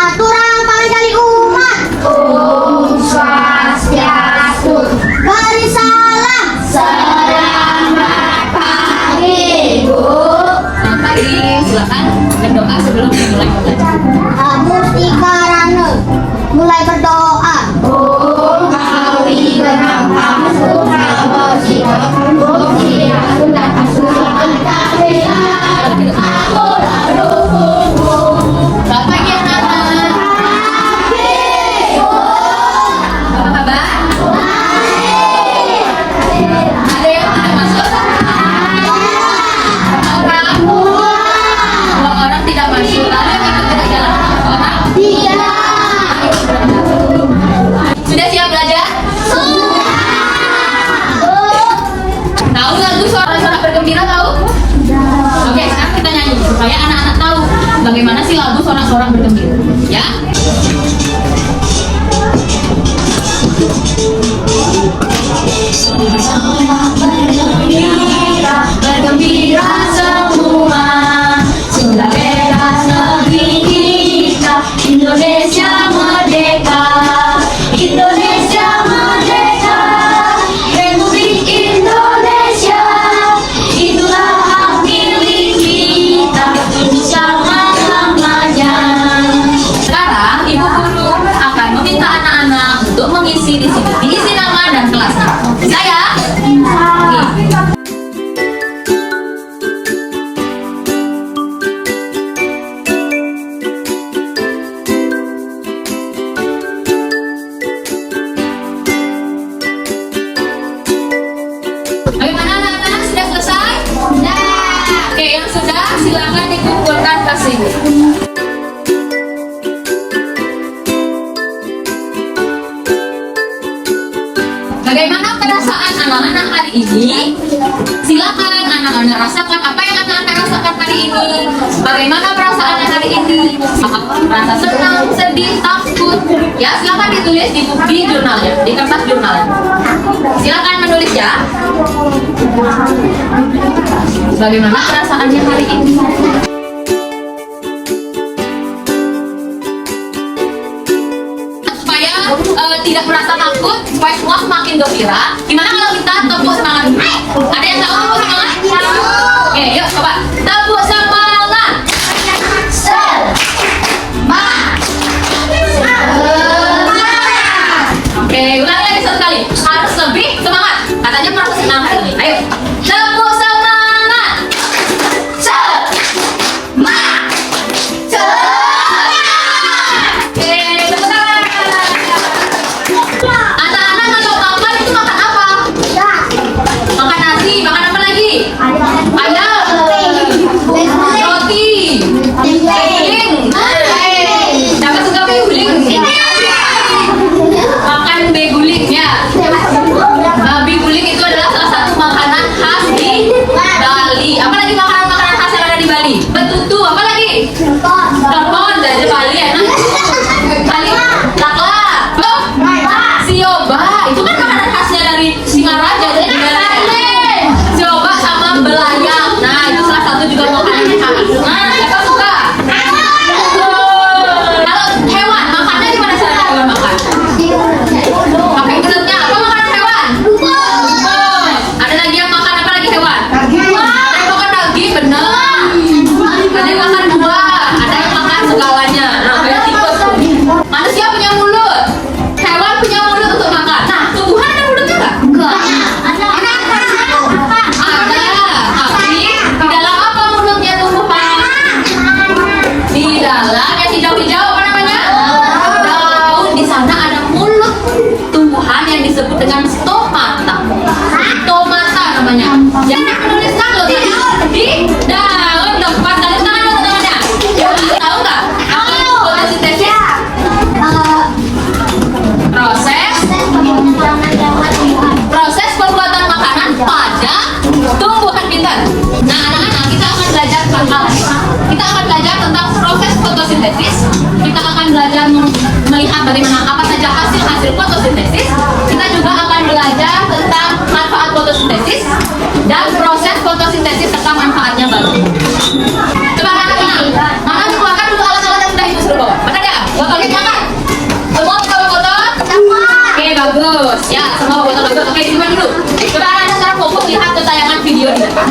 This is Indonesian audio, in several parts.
Maturang pangkali umat. Om Swastiastu. Beri salam. Selamat pagi, Bu. Selamat pagi. Silakan berdoa sebelum dimulai pembelajaran. Mustika Rane. Mulai berdoa. Om Hawi Benang Sutra Bosika. Om Sia Sunda Asura Antawila. Aku lalu Selamat pagi anak-anak. Apa kabar? Ada yang tidak masuk? Orang tidak masuk. Lalu yang ikut kita jalan orang? Sudah siap belajar? Tahu lagu suara-suara bergembira tahu? Oke, sekarang kita nyanyi supaya anak-anak tahu bagaimana sih lagu sorak-sorak bergembira. Ya? bergembira semua, sudah bebas negeri kita, Indonesia merdeka, Indonesia merdeka, Republik Indonesia, itulah hak milik kita, selama-lamanya. Sekarang Ibu Guru akan meminta anak-anak untuk mengisi di sini. Diisi nama dan kelasnya. Saya. Bagaimana anak-anak? Sudah selesai? Sudah. Oke, yang sudah silakan dikumpulkan ke sini. Bagaimana perasaan anak-anak hari ini? Silakan anak-anak rasakan apa yang anak-anak rasakan hari ini. Bagaimana perasaannya hari ini? Rasa senang, sedih, takut. Ya, silakan ditulis di jurnalnya, di kertas jurnalnya. Silakan menulis ya. Bagaimana perasaannya hari ini? Supaya tidak merasa takut, supaya semua semakin gembira. Gimana kalau kita tepuk semangat? Ada yang tahu tepuk semangat? Oke, yuk coba tepuk semangat. Oke, ulangi lagi satu kali. Harus lebih semangat. Katanya merasa senang hari ini. Ayo, tepuk semangat. Oke, tepuk tangan. Anak-anak kalau makan itu makan apa? Makan nasi, makan apa lagi? Ayam, roti, beguling. Siapa suka beguling? Makan beguling ya. Beguling itu adalah salah satu makanan khas di Bali. Apa lagi makanan-makanan khas yang ada di Bali? Betutu, apa lagi? Lemon dari Bali enak. Bali, lakla, sioba. Itu kan makanan khasnya dari Singaraja dari Bali. Sioba sama belayang. Nah, itu salah satu juga makanan khas. Nah, siapa suka? Kalau hewan, makannya gimana cara hewan makan? Pakai mulutnya. Apa makanan hewan? Ada lagi yang makan apa lagi hewan? Ada yang makan daging, bener. Ada yang makan buah. Ada yang makan segalanya. Nah, kayak tikus. Manusia punya mulut. Hewan punya mulut untuk makan. Nah, tumbuhan ada mulutnya nggak? Ada. Tapi di dalam apa mulutnya tumbuhan?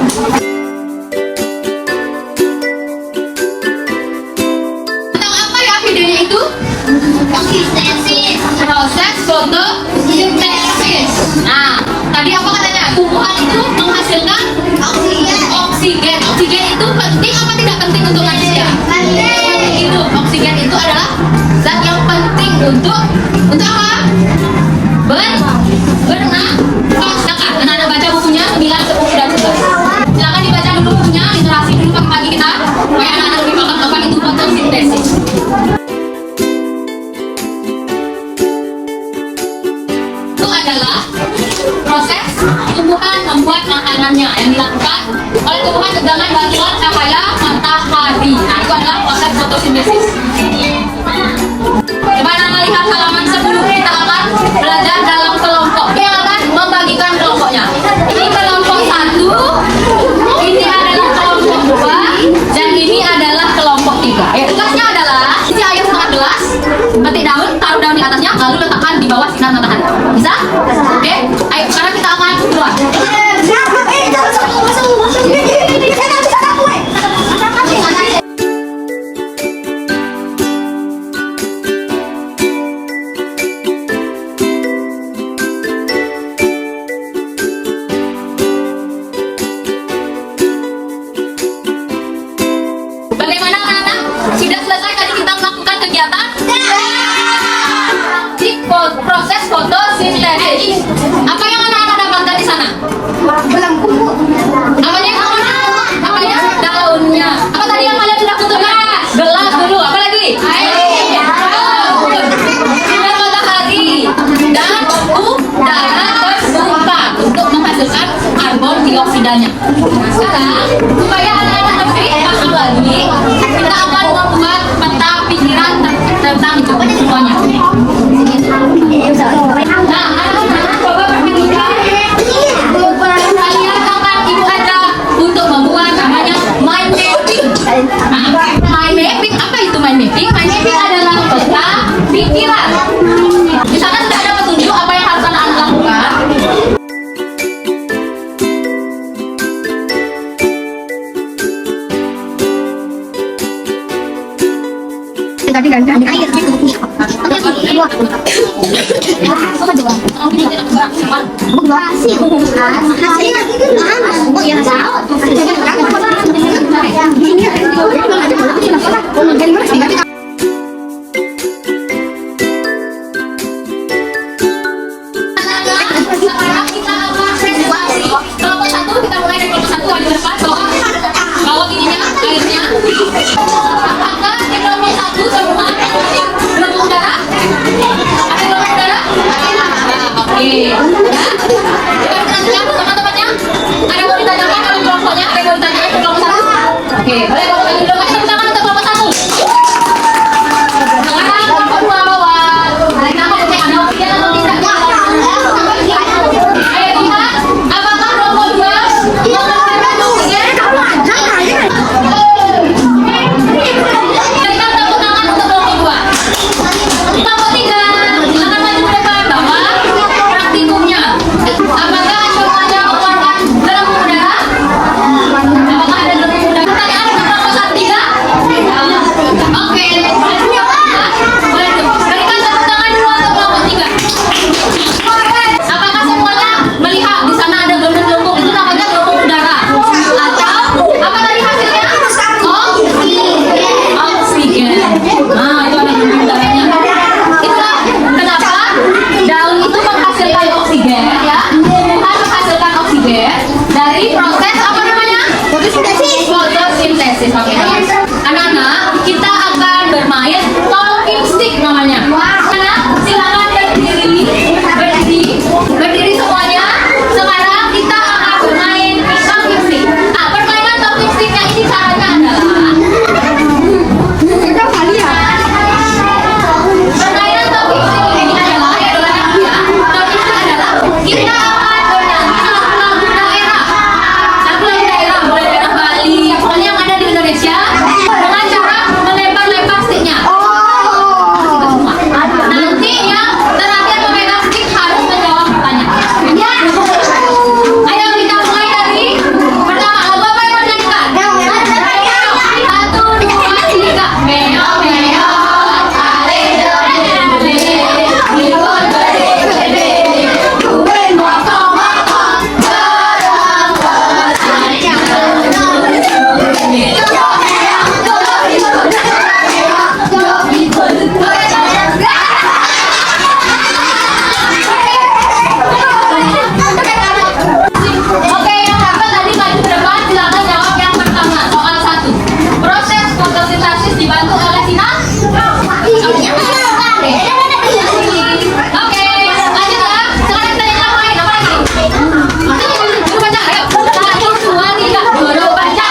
Tentang apa ya videonya itu? Konsistensi. Proses fotosintesis. Nah, tadi apa katanya? Tumbuhan itu menghasilkan Oksigen. oksigen. Oksigen itu penting apa tidak penting untuk manusia? Penting. Itu oksigen itu adalah zat yang penting untuk apa? Bernafas. Anak-anak baca bukunya 9, 10 dan 11. Silakan dibaca dulu bukunya, literasi dulu pagi-pagi kita supaya anak-anak lebih paham apa itu fotosintesis. Itu adalah proses tumbuhan membuat makanannya yang dilakukan oleh tumbuhan dengan bantuan cahaya matahari. Nah, itu adalah proses fotosintesis. Coba Nana lihat halaman 10. Kita akan belajar dalam kelompok. Yang akan membagikan kelompoknya. Ini kelompok 1, ini adalah kelompok 2, dan ini adalah kelompok 3. Ya, tugasnya adalah isi air setengah gelas, petik daun, taruh daun di atasnya, lalu letakkan di bawah sinar matahari. Bisa? Oke? Ayo, sekarang kita akan keluar. Bagaimana anak-anak? Sudah selesai tadi kita melakukan kegiatan? Di proses fotosintesis. Apa yang anak-anak dapatkan di sana? Apanya? Apanya? Daunnya. Apa tadi yang kalian sudah butuhkan? Gelas dulu. Apa lagi? Air. Sinar matahari dan udara terbuka untuk menghasilkan karbon dioksidanya. Nah, sekarang supaya anak-anak lebih paham lagi, kita akan membuat peta pikiran tentang itu semuanya. Nah, anak-anak coba perhatikan. Kalian akan ibu aja untuk membuat namanya mind mapping. Mind mapping, apa itu mind mapping? Mind mapping adalah peta pikiran. Di sana sudah ada petunjuk apa yang harus anak-anak lakukan. Sekarang kita akan presentasi. Kelompok 1, kita mulai dari kelompok 1 di depan. Bawa ininya, airnya. Apakah di kelompok 1 semua gelembung darah? Ada gelembung darah? Oke. Ya. Coba perhatikan teman-temannya. Ada mau ditanyakan dalam kelompoknya? Ada mau ditanyakan ke kelompok 1? Oke, boleh bawa lagi dulu. Kasih tepuk tangan untuk kelompok 1. Sekarang kelompok 2 bawa. Mereka mau cek ada oksigen atau tidak? Ayo lihat, apakah kelompok 2 menghasilkan oksigen? Berikan tepuk tangan untuk kelompok 2. Kelompok 3, silakan maju ke depan, bawa praktikumnya. Apakah semuanya mengeluarkan gelembung udara? Apakah ada gelembung udara? Pertanyaan untuk kelompok 1 3. Oke, yang dapat tadi maju ke depan, silakan jawab yang pertama. Soal 1. Proses fotosintesis dibantu oleh sinar? Oke, lanjut ya. Sekarang kita yang lain. Apa lagi? Guru baca, ayo. 1, 2, 3. Guru baca.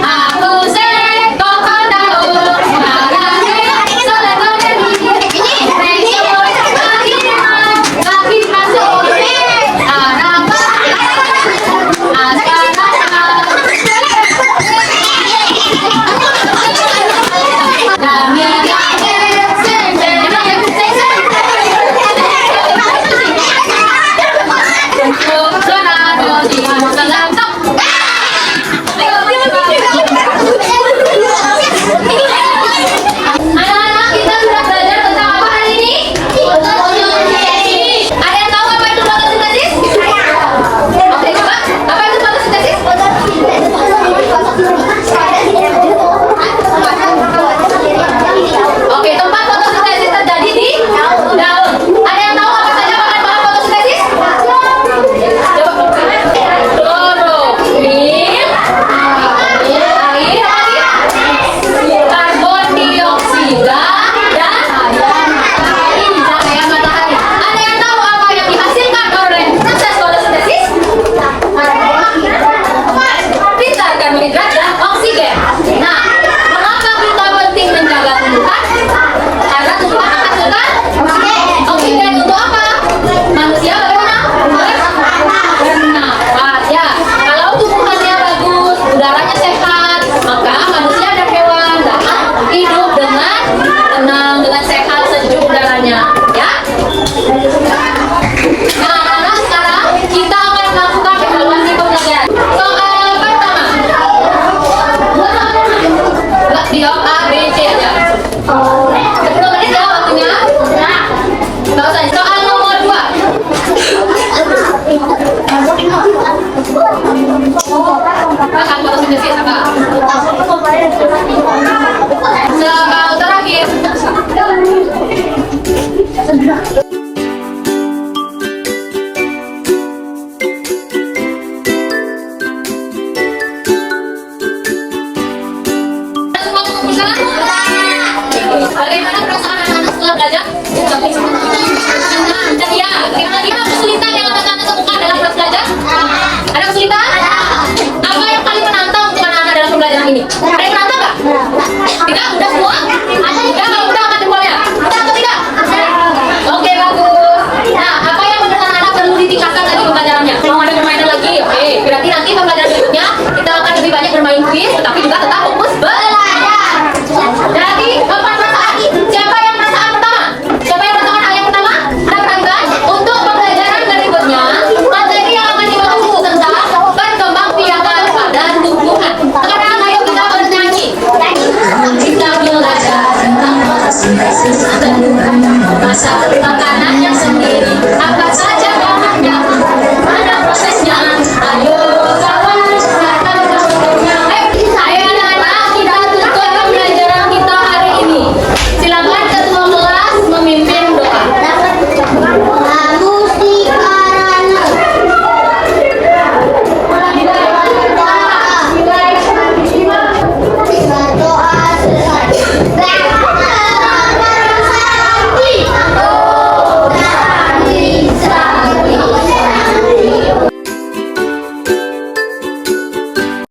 Aku sekokon tahu, makin masuk anak-anak, kita sudah belajar tentang apa hari ini? Ada yang tahu apa itu fotosintesis? Oke, coba. Apa itu fotosintesis? Oke, tempat fotosintesis terjadi di daun. Ada yang tahu apa saja bahan-bahan fotosintesis? Coba. Klorofil, air, karbon dioksida, dan cahaya matahari. Ada yang tahu apa yang dihasilkan oleh proses fotosintesis? Pintar, karbohidrat, dan oksigen. Nah, mengapa kita penting menjaga tumbuhan? Karena tumbuhan menghasilkan oksigen untuk apa? Manusia bagaimana? Bernafas, ya. Kalau tumbuhannya bagus, udaranya sehat, maka manusia dan hewan dapat hidup dengan tenang, dengan sehat, sejuk udaranya, ya. Nah, anak-anak, sekarang kita akan melakukan evaluasi pembelajaran. Soal pertama. Enggak, dijawab A, B, C aja. 10 menit ya waktunya. Nggak usah. Soal nomor 2. Akan fotosintesis apa? Soal terakhir. Semua mengumpulkan? Bagaimana perasaan anak-anak setelah belajar? Dan ya, kira-kira kesulitan yang anak-anak temukan dalam proses belajar? Ada kesulitan? Apa yang paling menantang untuk anak-anak dalam pembelajaran ini? Ada yang menantang nggak? Tidak? Udah semua? Udah? Kalau udah angkat jempolnya. Udah atau tidak? Oke, bagus. Nah, apa yang menurut anak-anak perlu ditingkatkan lagi pembelajarannya? Mau ada permainan lagi? Oke, berarti nanti pembelajaran berikutnya kita akan lebih banyak bermain quiz, tetapi juga tetap fokus